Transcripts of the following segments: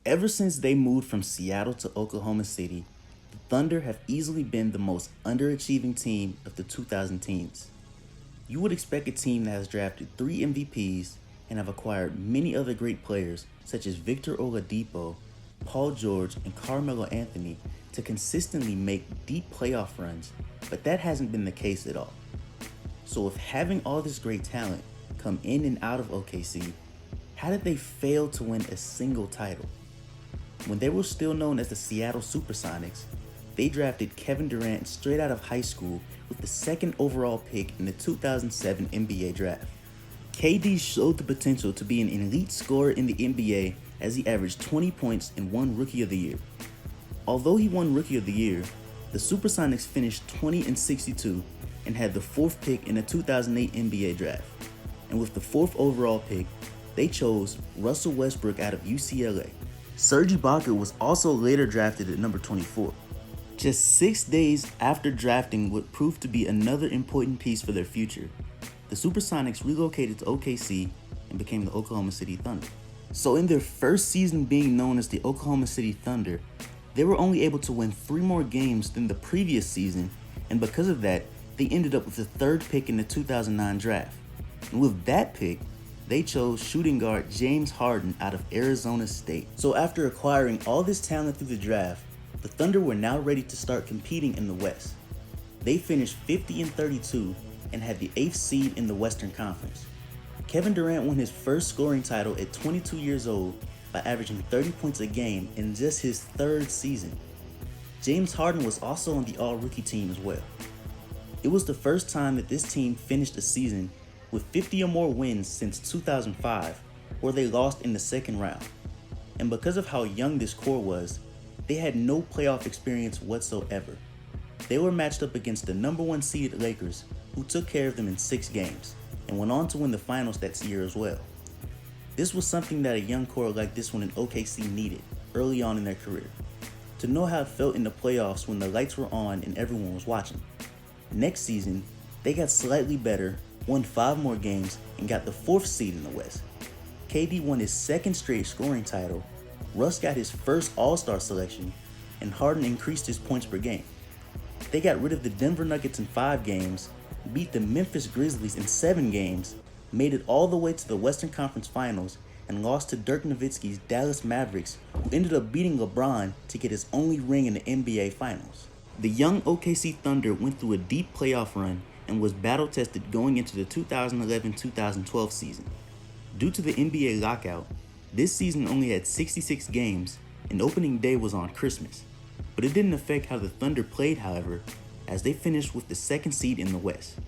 Ever since they moved from Seattle to Oklahoma City, the Thunder have easily been the most underachieving team of the 2010s. You would expect a team that has drafted 3 MVPs and have acquired many other great players such as Victor Oladipo, Paul George, and Carmelo Anthony to consistently make deep playoff runs, but that hasn't been the case at all. So with having all this great talent come in and out of OKC, how did they fail to win a single title? When they were still known as the Seattle Supersonics, they drafted Kevin Durant straight out of high school with the 2nd overall pick in the 2007 NBA draft. KD showed the potential to be an elite scorer in the NBA as he averaged 20 points and won Rookie of the Year. Although he won Rookie of the Year, the Supersonics finished 20-62 and had the 4th pick in the 2008 NBA draft. And with the 4th overall pick, they chose Russell Westbrook out of UCLA. Serge Ibaka was also later drafted at number 24. Just 6 days after drafting what proved to be another important piece for their future, the Supersonics relocated to OKC and became the Oklahoma City Thunder. So in their first season being known as the Oklahoma City Thunder, they were only able to win 3 more games than the previous season, and because of that, they ended up with the 3rd pick in the 2009 draft. And with that pick, they chose shooting guard James Harden out of Arizona State. So after acquiring all this talent through the draft, the Thunder were now ready to start competing in the West. They finished 50-32 and had the 8th seed in the Western Conference. Kevin Durant won his first scoring title at 22 years old by averaging 30 points a game in just his 3rd season. James Harden was also on the All-Rookie team as well. It was the first time that this team finished a season with 50 or more wins since 2005, where they lost in the 2nd round. And because of how young this core was, they had no playoff experience whatsoever. They were matched up against the number 1 seeded Lakers, who took care of them in 6 games, and went on to win the finals that year as well. This was something that a young core like this one in OKC needed early on in their career, to know how it felt in the playoffs when the lights were on and everyone was watching. Next season, they got slightly better, won 5 more games, and got the 4th seed in the West. KD won his 2nd straight scoring title, Russ got his first All-Star selection, and Harden increased his points per game. They got rid of the Denver Nuggets in 5 games, beat the Memphis Grizzlies in 7 games, made it all the way to the Western Conference Finals, and lost to Dirk Nowitzki's Dallas Mavericks, who ended up beating LeBron to get his only ring in the NBA Finals. The young OKC Thunder went through a deep playoff run and was battle-tested going into the 2011-2012 season. Due to the NBA lockout, this season only had 66 games, and opening day was on Christmas. But it didn't affect how the Thunder played, however, as they finished with the 2nd seed in the West.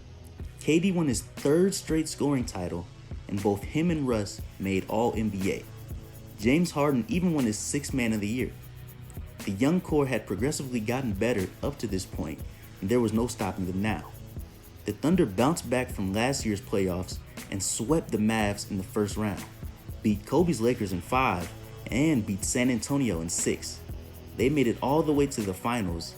KD won his 3rd straight scoring title, and both him and Russ made All-NBA. James Harden even won his 6th Man of the Year. The young core had progressively gotten better up to this point, and there was no stopping them now. The Thunder bounced back from last year's playoffs and swept the Mavs in the 1st round, beat Kobe's Lakers in 5, and beat San Antonio in 6. They made it all the way to the finals,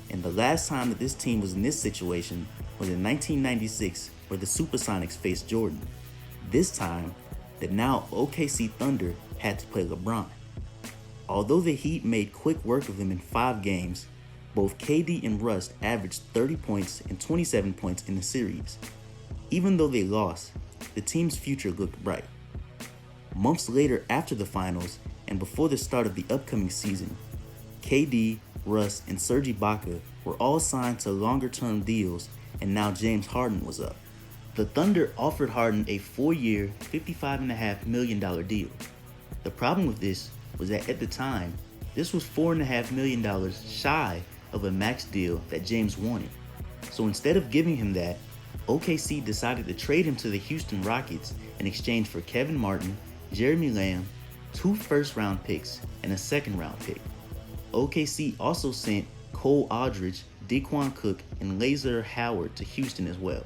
and the last time that this team was in this situation was in 1996, where the Supersonics faced Jordan. This time, the now OKC Thunder had to play LeBron. Although the Heat made quick work of them in 5 games, both KD and Russ averaged 30 points and 27 points in the series. Even though they lost, the team's future looked bright. Months later after the finals, and before the start of the upcoming season, KD, Russ, and Serge Ibaka were all signed to longer-term deals, and now James Harden was up. The Thunder offered Harden a 4-year, $55.5 million deal. The problem with this was that at the time, this was $4.5 million shy of a max deal that James wanted. So instead of giving him that, OKC decided to trade him to the Houston Rockets in exchange for Kevin Martin, Jeremy Lamb, 2 first-round picks, and a 2nd-round pick. OKC also sent Cole Aldridge, Daquan Cook, and Lazar Howard to Houston as well.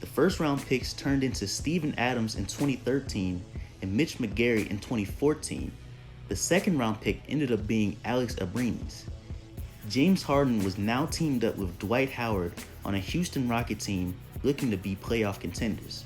The first-round picks turned into Steven Adams in 2013 and Mitch McGary in 2014. The 2nd-round pick ended up being Alex Abrines. James Harden was now teamed up with Dwight Howard on a Houston Rocket team looking to be playoff contenders.